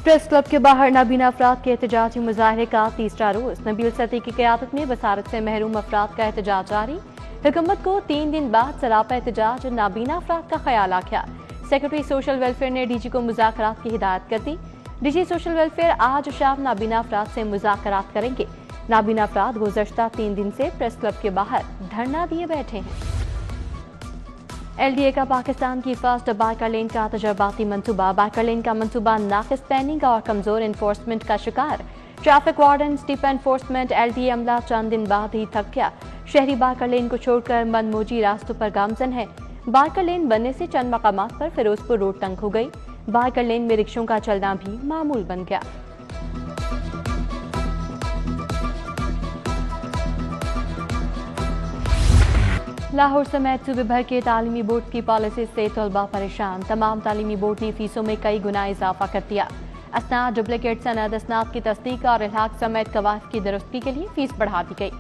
Press club के बाहर नाबीना अफराद के एहतजाजी मुजाहरे का तीसरा रोज। नबील सती की क़यादत में बसारत से महरूम अफराद का एहतजाज जारी। हुकूमत को 3 दिन बाद सरापा एहतजाज नाबीना अफराद का ख्याल आ गया। सेक्रेटरी सोशल वेलफेयर ने डीजी को मुज़ाकरात की हिदायत कर दी। डीजी सोशल वेलफेयर आज शाम नाबीना अफराद से मुज़ाकरात करेंगे। नाबीना अफराद गुज़श्ता 3 दिन से प्रेस क्लब के बाहर धरना दिए बैठे हैं। LDA का पाकिस्तान की फर्स्ट बाइकर लेन का तजर्बाती मंसूबा। बाइकर लेन का मंसूबा नाकिस प्लानिंग और कमजोर इन्फोर्समेंट का शिकार। Traffic warden steep enforcement LDA अमला चंद दिन बाद ही थक गया। शहरी बाइकर लेन को छोड़कर मनमोजी रास्तों पर गामजन है। बाइकर लेन बनने से चंद मकामात पर फिरोजपुर रोड तंग हो गई। बाइकर लेन में रिक्शों का चलना भी मामूल बन गया। लाहौर समेत सूबे भर के तालीमी बोर्ड की पॉलिसी से तलबा परेशान। तमाम तालीमी बोर्ड ने फीसों में कई गुना इजाफा कर दिया। असनाद, डुप्लीकेट सनद, असनाद की तस्दीक और इल्हाक समेत कवायद की दुरुस्ती के लिए फीस बढ़ा दी गई।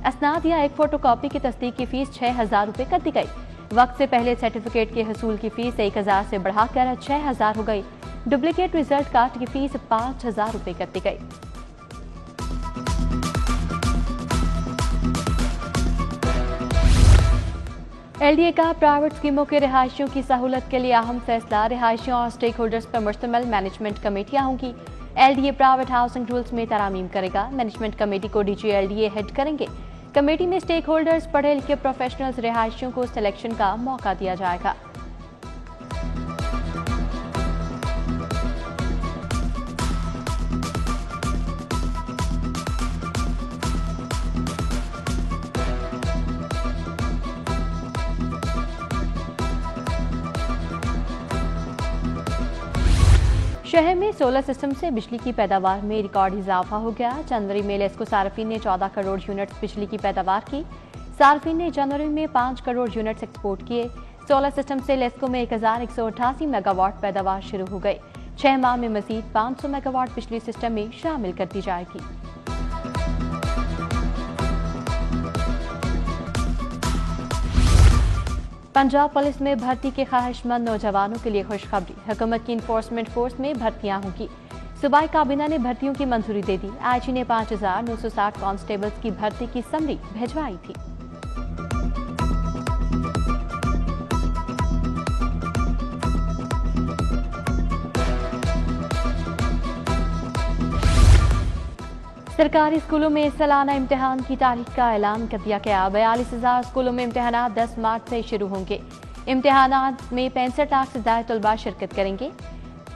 असनाद या एक फोटो कॉपी की तस्दीक की फीस 6,000 रुपये कर दी गई। वक्त से पहले सर्टिफिकेट के हसूल की फीस 1,000 से बढ़ाकर 6,000 हो गई। डुप्लीकेट रिजल्ट कार्ड की फीस 5,000 रुपये कर दी गई। LDA का प्राइवेट स्कीमों के रिहायशियों की सहूलत के लिए अहम फैसला। रिहायशियों और स्टेक होल्डर्स पर मुश्तमिल मैनेजमेंट कमेटियां होंगी। LDA प्राइवेट हाउसिंग रूल्स में तरामीम करेगा। मैनेजमेंट कमेटी को DG LDA हेड करेंगे। कमेटी में स्टेक होल्डर्स, पढ़े लिखे प्रोफेशनल्स, रिहायशियों को सिलेक्शन का मौका दिया जाएगा। शहर में सोलर सिस्टम से बिजली की पैदावार में रिकॉर्ड इजाफा हो गया। जनवरी में लेस्को सार्फिन ने 14 करोड़ यूनिट्स बिजली की पैदावार की। सार्फिन ने जनवरी में 5 करोड़ यूनिट्स एक्सपोर्ट किए। सोलर सिस्टम से लेस्को में 1,188 मेगावाट पैदावार शुरू हो गई। 6 माह में मजीद 500 मेगावाट बिजली सिस्टम में शामिल कर दी जाएगी। पंजाब पुलिस में भर्ती के ख्वाहिशमंद नौजवानों के लिए खुशखबरी। हुकूमत की इन्फोर्समेंट फोर्स में भर्तियां होंगी। सूबाई काबीना ने भर्तियों की मंजूरी दे दी। IG ने 5,960 कांस्टेबल्स की भर्ती की समरी भिजवाई थी। सरकारी स्कूलों में सालाना इम्तिहान की तारीख का ऐलान कर दिया गया। 42,000 स्कूलों में इम्तिहान 10 मार्च से शुरू होंगे। इम्तिहानात में 65 लाख से ज्यादा तलबा शिरकत करेंगे।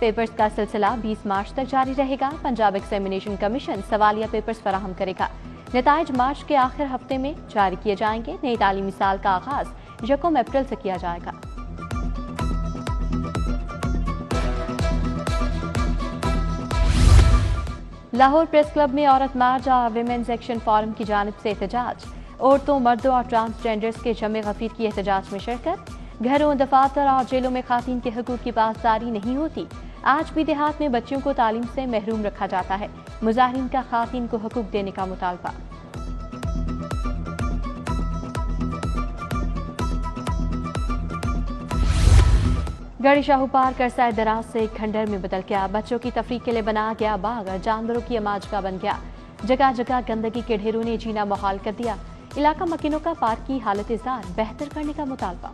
पेपर्स का सिलसिला 20 मार्च तक जारी रहेगा। पंजाब एग्जामिनेशन कमीशन सवालिया पेपर्स फराहम करेगा। नताइज मार्च के आखिर हफ्ते में जारी किए जाएंगे। नई तालीमी साल का आगाज 1 अप्रैल से किया जाएगा। लाहौर प्रेस क्लब में औरत मार्च और विमेंस एक्शन फोरम की जानिब से एहतजाज। औरतों, मर्दों और ट्रांसजेंडर्स के जमे गफीर की एहतजाज में शिरकत। घरों, दफातर और जेलों में खातीन के हकूक की पासदारी नहीं होती। आज भी देहात में बच्चियों को तालीम से महरूम रखा जाता है। मुजाहिरीन का खातीन को हकूक देने का मुतालबा। गढ़ी शाहू पार्क अरसा दराज से एक खंडर में बदल गया। बच्चों की तफरीक के लिए बनाया गया बाग जानवरों की अमाजगा बन गया। जगह जगह गंदगी के ढेरों ने जीना मुहाल कर दिया। इलाका मकीनों का पार्क की हालत इज़ार बेहतर करने का मुतालबा।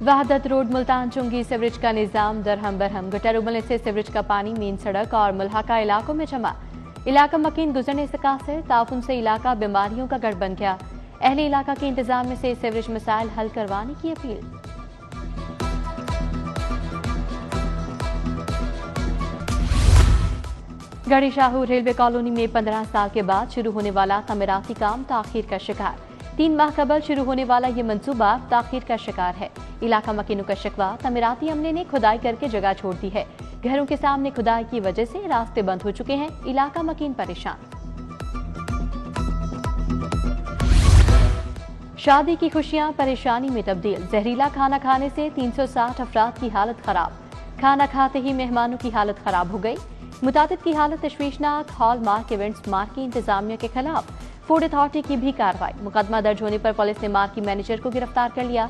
वहादत रोड मुल्तान चुंगी सीवरेज का निजाम दरहम बरहम। गटर उबलने से सीवरेज का पानी मेन सड़क और मुल्हाका इलाकों में जमा। इलाका मकीन गुजरने से कासिर। ताउन से इलाका बीमारियों का गढ़ बन गया। अहले इलाका के इंतजाम से सीवरेज मसाइल हल करवाने की अपील। गढ़ी शाहू रेलवे कॉलोनी में 15 साल के बाद शुरू होने वाला तमीराती काम ताखीर का शिकार। 3 माह कबल शुरू होने वाला ये मंसूबा ताखीर का शिकार है। इलाका मकीनों का शिकवा, तमीराती अमले ने खुदाई करके जगह छोड़ दी है। घरों के सामने खुदाई की वजह से रास्ते बंद हो चुके हैं। इलाका मकीन परेशान। शादी की खुशियां परेशानी में तब्दील। जहरीला खाना खाने से 360 अफराद की हालत खराब। खाना खाते ही मेहमानों की हालत खराब हो गई। मुतादिद की हालत तशवीशनाक। हॉल मार्क इवेंट्स मार्की इंतजामिया के खिलाफ फूड अथॉरिटी की भी कार्रवाई। मुकदमा दर्ज होने पर पुलिस ने मार्की मैनेजर को गिरफ्तार कर लिया।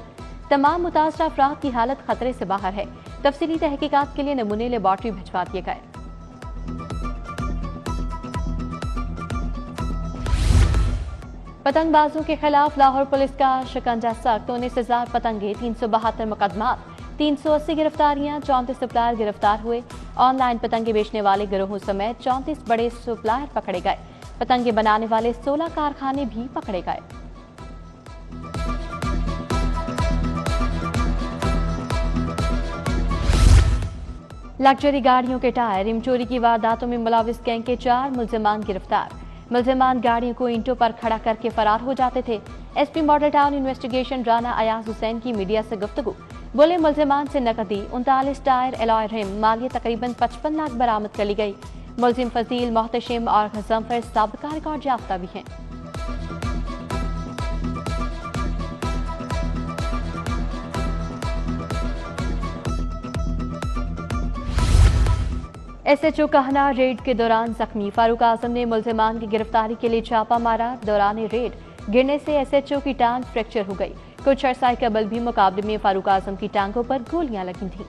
तमाम मुतासरा अफराद की हालत खतरे से बाहर है। तफसीली तहकीकात के लिए नमूने लेबॉर्ट्री भिजवा दिए गए। पतंगबाजों के खिलाफ लाहौर पुलिस का शिकंजा सख्त, 19,000 पतंगे, 372 मुकदमा, 380 गिरफ्तारियां, 34 सप्लायर गिरफ्तार हुए। ऑनलाइन पतंगे बेचने वाले गिरोहों समेत 34 बड़े सप्लायर पकड़े गए। पतंगे बनाने वाले 16 कारखाने भी पकड़े गए। लग्जरी गाड़ियों के टायर, रिम चोरी की वारदातों में मुलविस गैंग के 4 मुलजिमान गिरफ्तार। मुलजिमान गाड़ियों को ईंटों पर खड़ा करके फरार हो जाते थे। SP model town investigation Rana Ayaz Hussain की मीडिया से गुफ्तगू, बोले मुलजिमान से नकदी, 39 टायर, एलॉय रिम, मालिया तकरीबन 55 लाख बरामद कर ली गई। मुलजिम फजील, मोहतशिम और गजम्फर साबिका रिकॉर्ड याफ्ता भी हैं। एसएचओ कहना रेड के दौरान जख्मी, फारूक आजम ने मुलजिमान की गिरफ्तारी के लिए छापा मारा। दौरान रेड गिरने से एसएचओ की टांग फ्रैक्चर हो गई। कुछ अरसा कबल भी मुकाबले में फारूक आजम की टांगों पर गोलियां लगी थीं।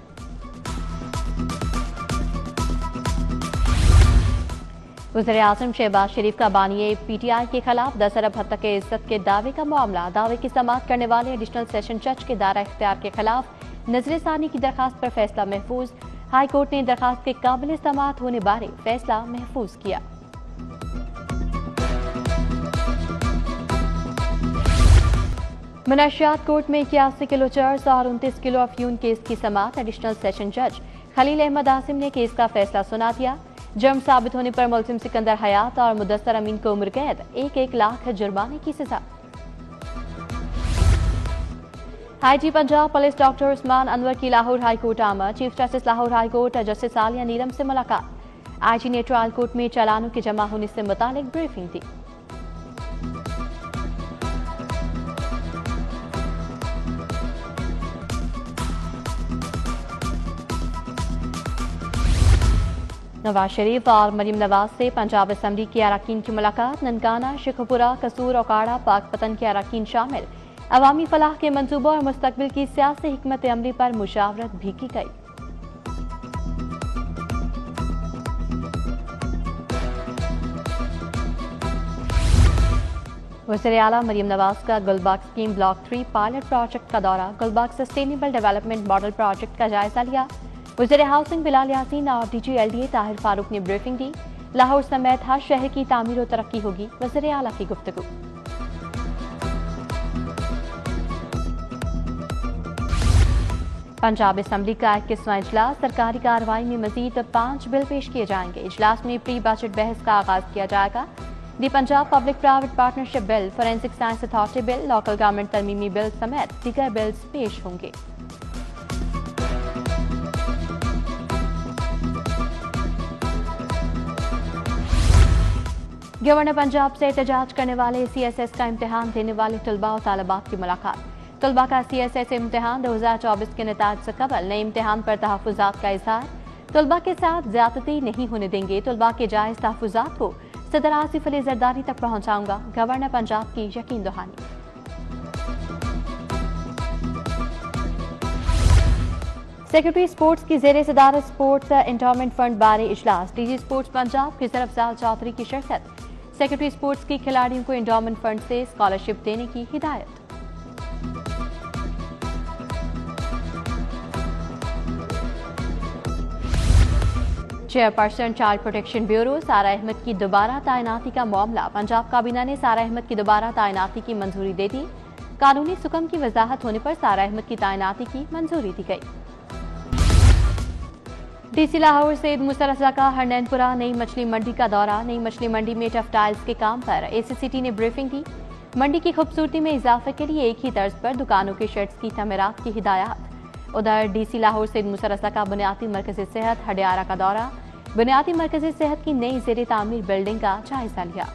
वज़ीर-ए-आज़म शहबाज शरीफ का बानिए पीटीआई के खिलाफ 10 अरब हद तक इज्जत के दावे का मामला। दावे की समाअत करने वाले एडिशनल सेशन जज के दायरा इख्तियार के खिलाफ नजरसानी की दरखास्त पर फैसला महफूज। हाई कोर्ट ने दरखास्त के काबिल समाअत होने बारे फैसला महफूज किया। मुनशियात कोर्ट में 81 किलो चर्स और 29 किलो अफ्यून केस की समाअत। एडिशनल सेशन जज खलील अहमद आसिम ने केस का फैसला सुना दिया। जुर्म साबित होने पर मुलजिम सिकंदर हयात और मुदस्सर अमीन को उम्र कैद, 1-1 लाख जुर्माने की सजा। IG Punjab police doctor Usman Anwar की लाहौर हाई कोर्ट आमद। Chief justice Lahore high court justice Aliya Neelam से मुलाकात। आईजी ने ट्रायल कोर्ट में चालानों के जमा होने से मुतालिक ब्रीफिंग दी। नवाज शरीफ और मरीम नवाज से पंजाब असम्बली की अरकान की मुलाकात। ननकाना, शेखुपुरा, कसूर, ओकाड़ा, पाकपतन के अरकान शामिल। अवामी फलाह के मंसूबों और मुस्तकबिल की सियासी हिकमत अमली पर मुशावरत भी की गई। वज़ीर आला मरीम नवाज का Gulbagh scheme block 3 pilot project का दौरा। Gulbagh sustainable development model project का जायजा लिया। वज़ीर हाउसिंग बिलाल यासीन और डीजी एलडीए ताहिर फारूक ने ब्रीफिंग दी। लाहौर समेत हर शहर की तामीर और तरक्की होगी, वज़ीर आला की गुफ्तगू। पंजाब असम्बली का 21वां इजलास। सरकारी कार्रवाई में मजीद 5 बिल पेश किए जाएंगे। इजलास में प्री बजट बहस का आगाज किया जाएगा। The Punjab public private partnership bill, forensic science authority bill, local government तरमीमी बिल समेत दीगर बिल्स पेश होंगे। गवर्नर पंजाब से एहतजाज करने वाले CSS का इम्तिहान देने वाले तलबा और तालिबात की मुलाकात। तलबा का CSS इम्तिहान 2024 के नताज से कबल नए इम्तिहान पर तहफ़्फ़ुज़ात का इज़हार। तलबा के साथ ज़्यादती नहीं होने देंगे। तलबा के जायज़ तहफ़्फ़ुज़ात को सदर आसिफ अली जरदारी तक पहुँचाऊंगा, गवर्नर पंजाब की यकीन दहानी। सेक्रेटरी स्पोर्ट्स की ज़ेरे सदारत स्पोर्ट्स एंडोमेंट फंड बारे इजलास। डीजी स्पोर्ट्स पंजाब के सरफराज चौधरी की शिरकत। सेक्रेटरी स्पोर्ट्स की खिलाड़ियों को एंडोमेंट फंड से स्कॉलरशिप देने की हिदायत। चेयरपर्सन चाइल्ड प्रोटेक्शन ब्यूरो सारा अहमद की दोबारा तैनाती का मामला। पंजाब काबीना ने सारा अहमद की दोबारा तैनाती की मंजूरी दे दी। कानूनी सुकम की वजाहत होने पर सारा अहमद की तैनाती की मंजूरी दी गई। डीसी लाहौर सैयद मुसर रज़ा का हरनैनपुरा नई मछली मंडी का दौरा। नई मछली मंडी में टफटाइल्स के काम पर ACCT ने ब्रीफिंग दी। मंडी की खूबसूरती में इजाफे के लिए एक ही तर्ज पर दुकानों के शेड्स की तमीरात की हिदायत। उधर डीसी लाहौर सैयद मुसर रज़ा का बुनियादी मरकज़ी सेहत हडियारा का दौरा। बुनियादी मरकज़ी सेहत की नई ज़ेरे तामीर बिल्डिंग का जायजा लिया।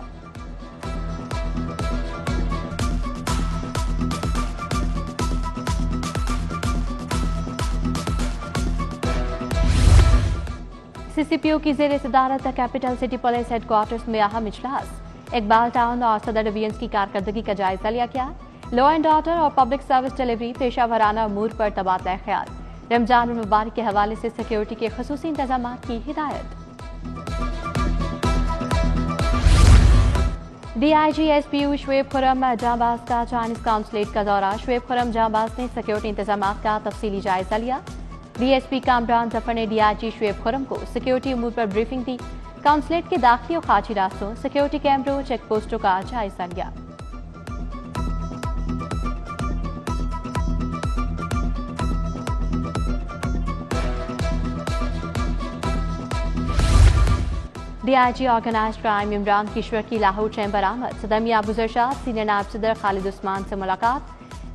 CCPO की ज़ेरे सदारत कैपिटल सिटी पुलिस हेडक्वार्टर्स में अहम इजलास। इकबाल टाउन और सदर डिवीजन की कारकर्दगी का जायजा लिया गया। लॉ एंड ऑर्डर और पब्लिक सर्विस डिलीवरी, पेशा वराना अमूर पर तबादला ख्याल। रमजान मुबारक के हवाले से सिक्योरिटी के खुसूसी इंतजाम की हिदायत। DIG SPU शुएब खुरम जाबाज का चाइनीज काउंसलेट का दौरा। शुएब खुरम जाबाज ने सिक्योरिटी इंतजाम का तफसीली जायजा लिया। DSP कामरान जफर ने DIG शुएब खुरम को सिक्योरिटी अमूर पर ब्रीफिंग दी। काउंसलेट के दाखिली और खारजी रास्तों, सिक्योरिटी कैमरों, चेक पोस्टों का जायजा लिया। DIG organized crime Imran Kishwar की लाहौर चैम्बर आमद। सदर मियां अबूजर शाह, सीनियर नायब सदर खालिद उस्मान से मुलाकात।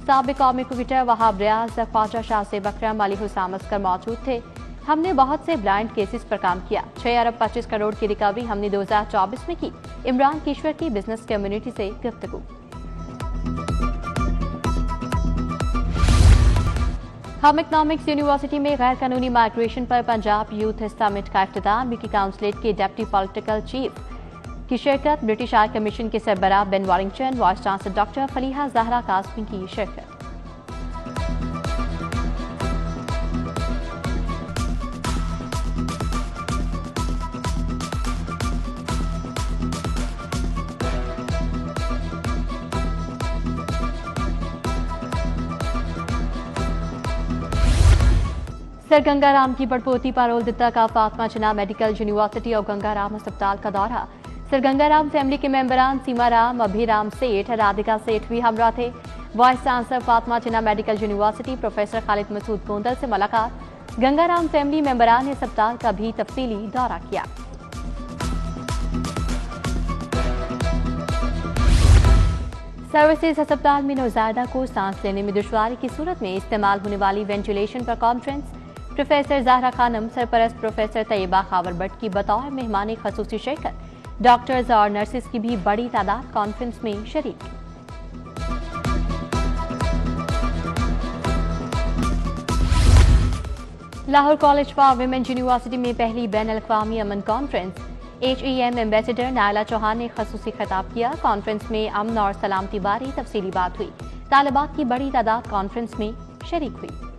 साबिक कौमी क्रिकेटर वहाब रियाज, ख्वाजा शाह से बकरम अली हुसाम अस्कर मौजूद थे। हमने बहुत से ब्लाइंड केसेस पर काम किया। 6 अरब 25 करोड़ की रिकवरी हमने 2024 में की। इमरान किश्वर की बिजनेस कम्युनिटी से गुफ्तगू। हम इकनॉमिक्स यूनिवर्सिटी में गैर कानूनी माइग्रेशन पर पंजाब यूथ समिट का इफ्तिताह। मिकी काउंसलेट के डिप्टी पॉलिटिकल चीफ की शिरकत। ब्रिटिश हाई कमीशन के सरबराह Ben Warrington, vice chancellor doctor Faliha Zahra Qasmi की शिरकत। सर गंगाराम की बड़पोती पारोल दित्ता का फातिमा जिन्ना मेडिकल यूनिवर्सिटी और गंगाराम अस्पताल का दौरा। सर गंगाराम फैमिली के मेंबरान सीमाराम, अभिराम सेठ, राधिका सेठ भी हमरा थे। Vice chancellor Fatima Jinnah medical university professor Khalid Masood Gondal से मुलाकात। गंगाराम फैमिली मेंबरान ने अस्पताल का भी तफसीली दौरा किया। सर्विसेज अस्पताल में नौज़ायदा को सांस लेने में दुश्वारी की सूरत में इस्तेमाल होने वाली वेंटिलेशन पर कॉन्फ्रेंस। प्रोफेसर ज़हरा खानम, सरपरस्त प्रोफेसर तैयबा खावर भट्ट की बतौर मेहमान खसूसी शिरकत। डॉक्टर्स और नर्सेज की भी बड़ी तादाद कॉन्फ्रेंस में शरीक। Lahore college for women university में पहली बैन अल-अक़वामी अमन conference. HEM ambassador Naila Chauhan ने खसूसी खिताब किया। कॉन्फ्रेंस में अमन और सलामती बारे तफसीली बात हुई। तालिबात की बड़ी तादाद कॉन्फ्रेंस में शरीक हुई।